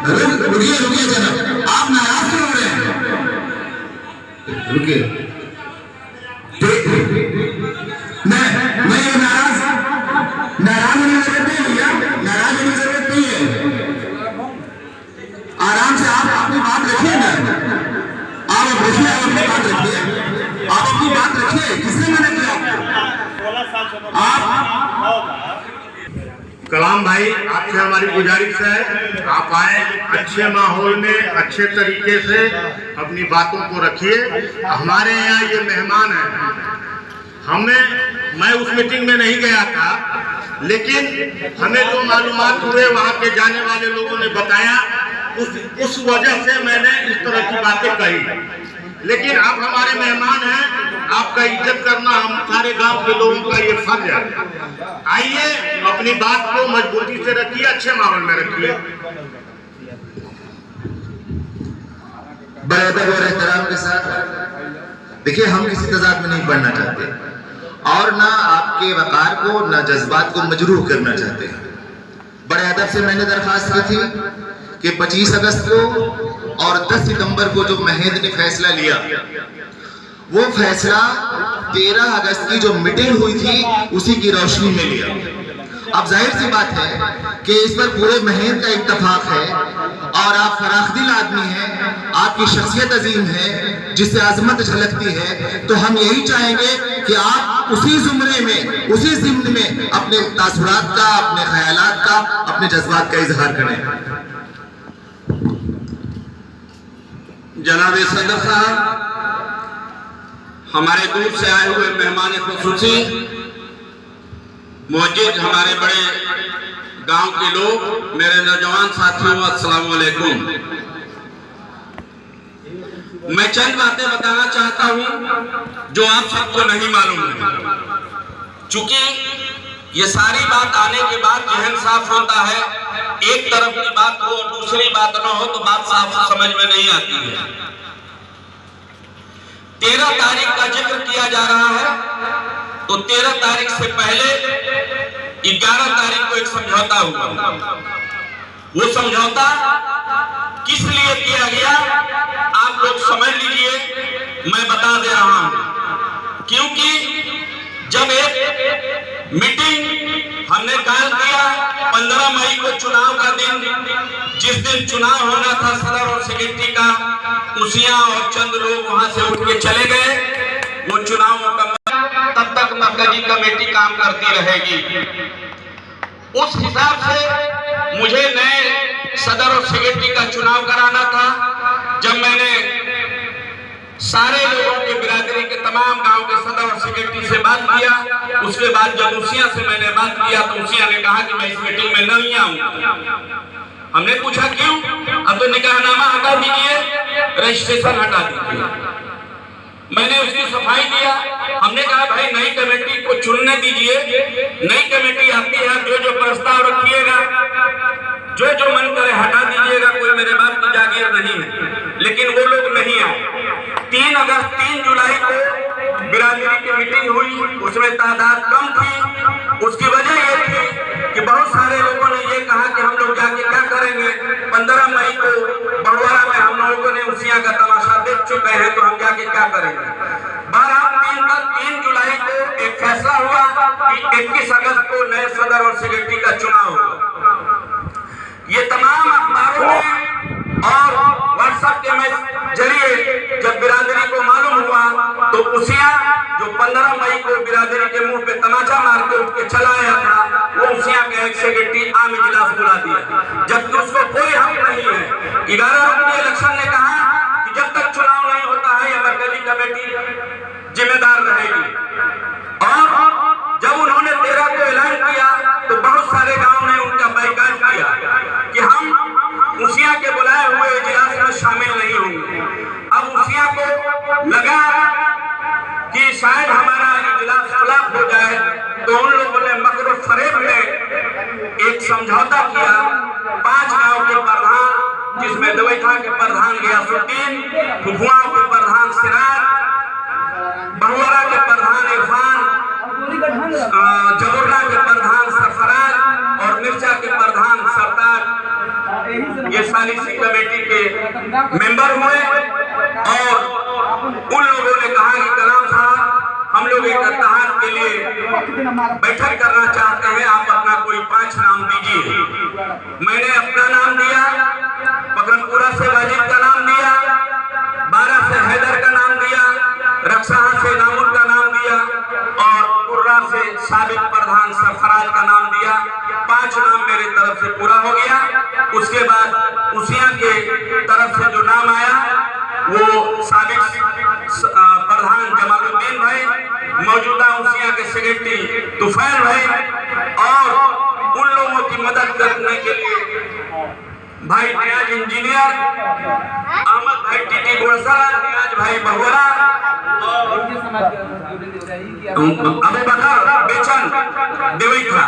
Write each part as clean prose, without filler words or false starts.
रुकिए रुकिए जनाब, आप नाराज क्यों हो रहे हैं? रुकिए, मैं ये नाराज होने की जरूरत नहीं भैया, नाराज होने की जरूरत नहीं है। आराम से आप अपनी बात रखिए ना, आप रखिए, आप अपनी बात रखिए, आप अपनी बात रखिए। किसने मना किया आप? कलाम भाई, आपसे हमारी गुजारिश है, आप आए अच्छे माहौल में अच्छे तरीके से अपनी बातों को रखिए। हमारे यहाँ ये मेहमान हैं, मैं उस मीटिंग में नहीं गया था, लेकिन हमें जो मालूमात हुए वहाँ के जाने वाले लोगों ने बताया, उस वजह से मैंने इस तरह की बातें कही। लेकिन आप हमारे मेहमान हैं, आपका इज्जत करना हम सारे गांव के लोगों का ये फर्ज है। आइए, अपनी बात को मजबूती से रखिए, अच्छे माहौल में रखिए। बड़े अदब और एहतराम के साथ देखिए, हम किसी तजाद में नहीं पढ़ना चाहते और ना आपके वकार को ना जज्बात को मजरूह करना चाहते हैं। बड़े अदब से मैंने दरखास्त की थी कि 25 अगस्त को और 10 सितंबर को जो महंद ने फैसला लिया, वो फैसला 13 अगस्त की जो मीटिंग हुई थी उसी की रोशनी में लिया। अब जाहिर सी बात है कि इस पर पूरे महंद का इत्तेफाक है और आप फराखदिल आदमी हैं, आपकी शख्सियत अजीम है जिससे अजमत झलकती है, तो हम यही चाहेंगे कि आप उसी जुमरे में, उसी ज़िम्न में अपने तासुरात का, अपने ख्यालात का, अपने जज्बात का इजहार करें। जनाब सदर साहब, हमारे दूर से आए हुए मेहमान खुसूसी, मौजूद हमारे बड़े गांव के लोग, मेरे नौजवान साथियों, अस्सलाम वालेकुम। मैं चंद बातें बताना चाहता हूं जो आप सबको नहीं मालूम है। चूंकि ये सारी बात आने के बाद जहन साफ होता है, एक तरफ की बात हो और दूसरी बात न हो तो बात साफ समझ में नहीं आती है। 13 तारीख का जिक्र किया जा रहा है, तो 13 तारीख से पहले 11 तारीख को एक समझौता हुआ। वो समझौता किस लिए किया गया आप लोग समझ लीजिए, मैं बता दे रहा हूं। क्योंकि जब एक मीटिंग हमने कॉल किया 15 मई को, चुनाव का दिन, जिस दिन चुनाव होना था सदर और सेक्रेटरी का, कुर्सियां और चंद लोग वहां से उठ के चले गए। वो चुनाव मुकम्मल, तब तक मरकजी कमेटी काम करती रहेगी। उस हिसाब से मुझे नए सदर और सेक्रेटरी का चुनाव कराना था। जब मैंने सारे लोगों के, बिरादरी के तमाम गांव के सदर और सेक्रेटरी से बात किया, उसके बाद जब उसिया से मैंने बात किया तो उसिया ने कहा कि मैं इस मीटिंग में नहीं आऊंगा। हमने पूछा क्यों? अब तो निकाहनामा हटा दीजिए, रजिस्ट्रेशन हटा दीजिए। मैंने उसकी सफाई दिया। हमने कहा भाई नई कमेटी को चुनने दीजिए, नई कमेटी आती है, जो जो प्रस्ताव रखिएगा, जो जो मन करे हटा दीजिएगा, कोई मेरे बाप की जागीर नहीं है। लेकिन वो लोग नहीं आए। 3 जुलाई को बिरादरी की मीटिंग हुई, उसमें तादाद कम थी। उसकी वजह ये थी कि बहुत सारे लोगों ने ये कहा कि हम लोग जाके क्या करेंगे, 15 मई को बड़वारा में हम लोगों ने उसिया का तमाशा देख चुके हैं, तो हम जाके क्या करेंगे। 3 जुलाई को एक फैसला हुआ कि 21 अगस्त को नए सदर और सेक्रेटरी का चुनाव होगा। ये तमाम अखबारों में और व्हाट्सएप के जरिए जब बिरादरी को मालूम हुआ, तो उसिया जो 15 मई को बिरादरी के मुंह पे तमाचा मार के उठ के चला आया था, वो उसिया के एक सेक्रेटरी आम इजलास बुला दिया, जबकि उसको कोई हक नहीं है। 11 रुकनी इलेक्शन ने कहा कि जब तक चुनाव नहीं होता है, यह मरकजी कमेटी जिम्मेदार रहेगी। और जब उन्होंने 13 को ऐलान किया, तो बहुत सारे गांव ने उनका बाइकाट किया कि हम उसिया के बुलाए हुए इजलास में शामिल नहीं होंगे। अब उसिया को लगा कि शायद हमारा इजलास खिलाफ हो जाए, तो उन लोगों ने मकर फरेब में एक समझौता किया। 5 गांव के प्रधान, जिसमें दवैथा के प्रधान गयासुद्दीन, फुफुआ के प्रधान सिराज, बहुआरा के प्रधान इरफान, जबुर्रा के प्रधान सरफराज और मिर्चा के प्रधान सरताज, ये सालिसी कमेटी के मेंबर हुए और उन लोगों ने कहा कि कलाम साहब हम लोग एक इत्तेहाद के लिए बैठक करना चाहते हैं, आप अपना कोई 5 नाम दीजिए। मैंने अपना नाम दिया, पकड़पुरा से वाजिद का नाम दिया, 12 से हैदर का नाम दिया, रक्सहा से नामुल का नाम दिया और कुर्रा से साबिक प्रधान सरफराज का नाम दिया। 5 नाम मेरे तरफ से पूरा हो गया। उसके बाद उसिया के तरफ से जो नाम आया वो साबिक प्रधान जमालुद्दीन भाई, मौजूदा उसिया के सेक्रेटरी तुफैल भाई और उन लोगों की मदद करने के लिए भाई नियाज इंजीनियर, अहमद भाई टीटी गोड़सा, नियाज भाई बहुरा और अबू बकर बेचन देवैथा,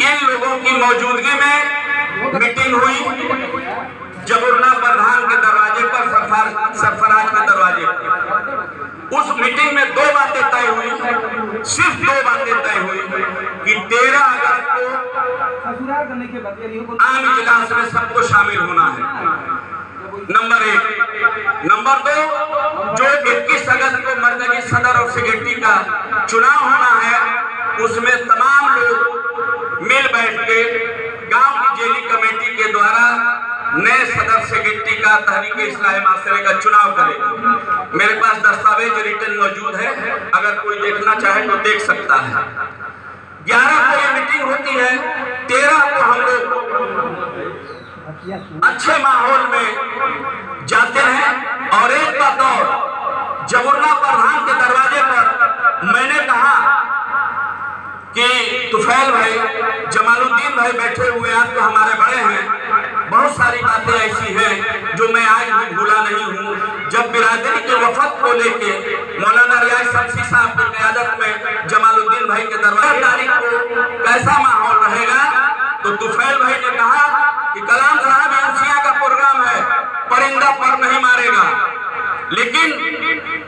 इन लोगों की मौजूदगी में मीटिंग हुई जबुरना प्रधान के दरवाजे पर, सरफराज के दरवाजे पर। उस मीटिंग में 2 बातें तय हुई, सिर्फ 2 बातें तय हुई कि 13 अगस्त को आम इजलास में सबको शामिल होना है, नंबर 1। नंबर 2, जो 21 अगस्त को मरकजी सदर और सेक्रेटरी का चुनाव होना है उसमें तमाम लोग मिल बैठ के गांव की जेली कमेटी के द्वारा नए सदर सेक्रेटरी का तहरीक इस्लाह माशरे का चुनाव करेंगे। मेरे पास दस्तावेज रिटर्न मौजूद है, अगर कोई देखना चाहे तो देख सकता है। 11 को ये मीटिंग होती है, 13 को हम लोग अच्छे माहौल में जाते हैं और एक बात और, जबुरना प्रधान के दरवाजे पर मैंने कहा कि तुफैल भाई, जमालुद्दीन भाई बैठे हुए आप तो हमारे बड़े हैं, बहुत सारी बातें ऐसी हैं जो मैं आज भी भूला नहीं हूँ। जब बिरादरी के वफद को लेके मौलाना रियाज शमसी साहब की क़यादत में जमालुद्दीन भाई के दरबार तारीख को कैसा माहौल रहेगा, तो तुफैल भाई ने कहा कि कलाम साहब उसिया का प्रोग्राम है, परिंदा पर नहीं मारेगा। लेकिन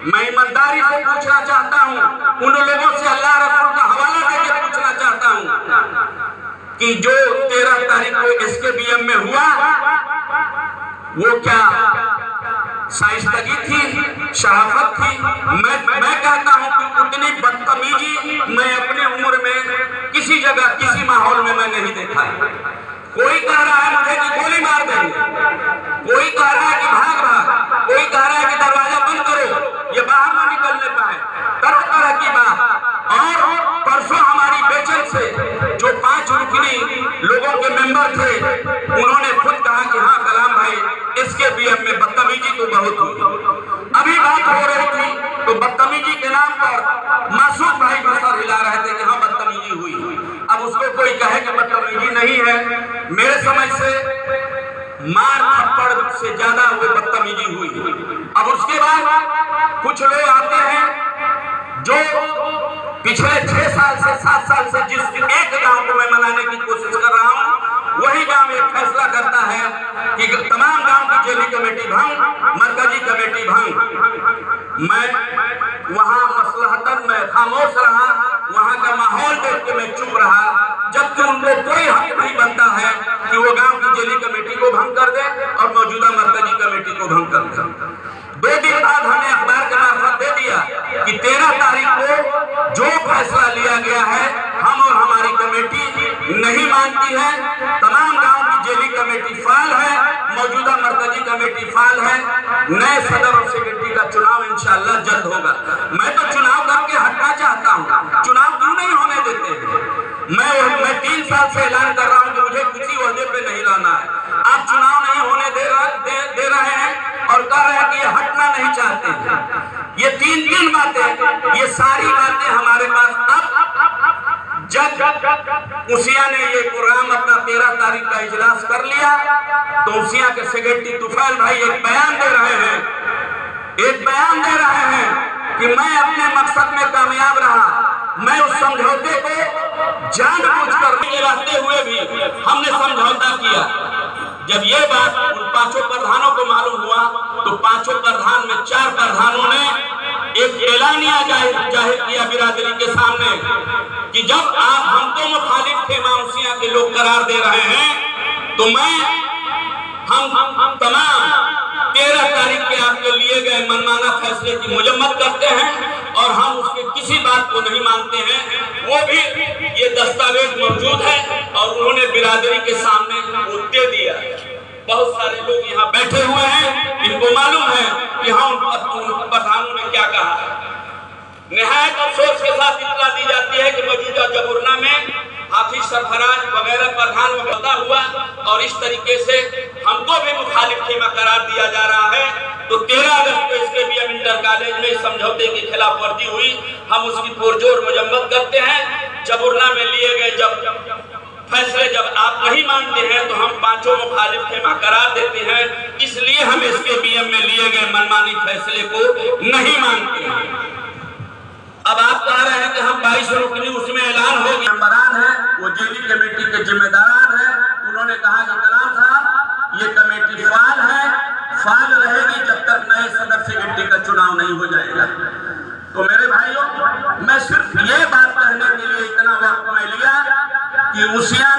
मैं ईमानदारी से पूछना चाहता हूँ, उन लोगों से अल्लाह रसूल का हवाला देकर पूछना चाहता हूँ कि जो 13 तारीख को SKBM में हुआ वो क्या शाइस्तगी थी, शराफत थी? मैं कहता हूँ कि उतनी बदतमीजी मैं अपने उम्र में किसी जगह किसी माहौल में मैं नहीं देखा। कोई कह रहा है मुझे कि गोली मार देंगे, कोई कह रहा है कि भाग, कोई कह रहा है कि दरवाजा बंद करो, ये बाहर ना निकलने पाए, तरह तरह की बात। और परसों हमारी बेचन से जो 5 रुकनी लोगों के मेंबर थे, उन्होंने खुद कहा कि हाँ कलाम भाई SKBM में बदतमीजी तो बहुत हुई। अभी बात हो रही थी तो बदतमीजी के नाम पर मासूम भाई भी सर हिला रहे थे कि हाँ बदतमीजी हुई। अब उसको कोई कहे कि बदतमीजी नहीं है, मेरे समझ से मार थप्पड़ से ज्यादा वो बदतमीजी हुई। अब उसके बाद कुछ लोग आते हैं जो पिछले 6 साल से 7 साल से जिस एक गांव को मैं मनाने की कोशिश कर रहा हूं, वही गांव एक फैसला करता है कि तमाम गांव की जेली कमेटी भंग, मरकजी कमेटी भंग। मैं वहां मसलहतन में खामोश रहा, वहां का माहौल देख के मैं चुप रहा, जबकि उनको कोई हक नहीं बनता है कि वो गांव की जेली कमेटी को भंग कर दे और मौजूदा मरकजी कमेटी को भंग कर दे। 2 दिन बाद हमने अखबार के मार्फत दे दिया कि 13 तारीख को जो फैसला लिया गया है हम और हमारी कमेटी नहीं मानती है। तमाम गांव की जेली कमेटी फाल है, मौजूदा मरकजी कमेटी फाल है। नए सदर और सेक्रेटरी का चुनाव इंशाअल्लाह जल्द होगा। मैं तो चुनाव करके हटना चाहता हूँ, चुनाव क्यों नहीं होने देते हैं? मैं 3 साल से ऐलान कर रहा हूँ कि मुझे किसी ओहदे पे नहीं लाना है। आप चुनाव नहीं होने दे रहे हैं और कह रहे हैं कि ये हटना नहीं चाहते हैं। ये 3 बातें, ये सारी बातें हमारे पास अब जब उसिया ने ये प्रोग्राम अपना 13 तारीख का इजलास कर लिया तो उसिया के सेक्रेटरी तुफैल भाई एक बयान दे रहे हैं कि मैं अपने मकसद में कामयाब रहा। मैं उस समझौते को जानबूझकर रहते हुए भी हमने समझौता किया। जब ये बात उन 5 प्रधानों को मालूम हुआ तो 5 प्रधान में 4 प्रधानों ने एक एलानिया जाहिर किया बिरादरी के सामने कि जब आप हमको मुखालिफ थे, उसिया के लोग करार दे रहे हैं, तो मैं हम तमाम 13 तारीख के आपके लिए गए मनमाना फैसले की मजम्मत करते हैं और हम उसके किसी बात को नहीं मानते हैं। वो भी ये दस्तावेज मौजूद है और उन्होंने बिरादरी के सामने वो दे दिया। बहुत सारे लोग यहाँ बैठे हुए हैं, इनको मालूम है कि हम पठानों ने क्या कहा है। निहायत अफसोस के साथ इत्तला दी जाती है कि मौजूदा जबुरना में हाफिज सरफराज वगैरह प्रधान होता हुआ और इस तरीके से हमको भी मुखालिफ खेमा करार दिया जा रहा है। तो 13 अगस्त को इसके भी इंटर कॉलेज में समझौते की खिलाफ वर्जी हुई, हम उसकी पुरजोर मजम्मत करते हैं। जबुरना में लिए गए जब फैसले जब आप नहीं मानते हैं तो हम पांचों मुखालिफ खेमा करार देते हैं। इसलिए हम इसके बीएम में लिए गए मनमानी फैसले को नहीं मानते हैं। अब आप कह रहे हैं कि हम 22 रुकनी उसमें ऐलान हो गया, मेंबरान है वो जेबी कमेटी के जिम्मेदार हैं। उन्होंने कहा कि कलाम साहब ये कमेटी फाल है, फाल रहेगी जब तक नए सदर सेक्रेटरी का चुनाव नहीं हो जाएगा। तो मेरे भाइयों, मैं सिर्फ ये बात कहने के लिए इतना वक्त मैं लिया कि उसिया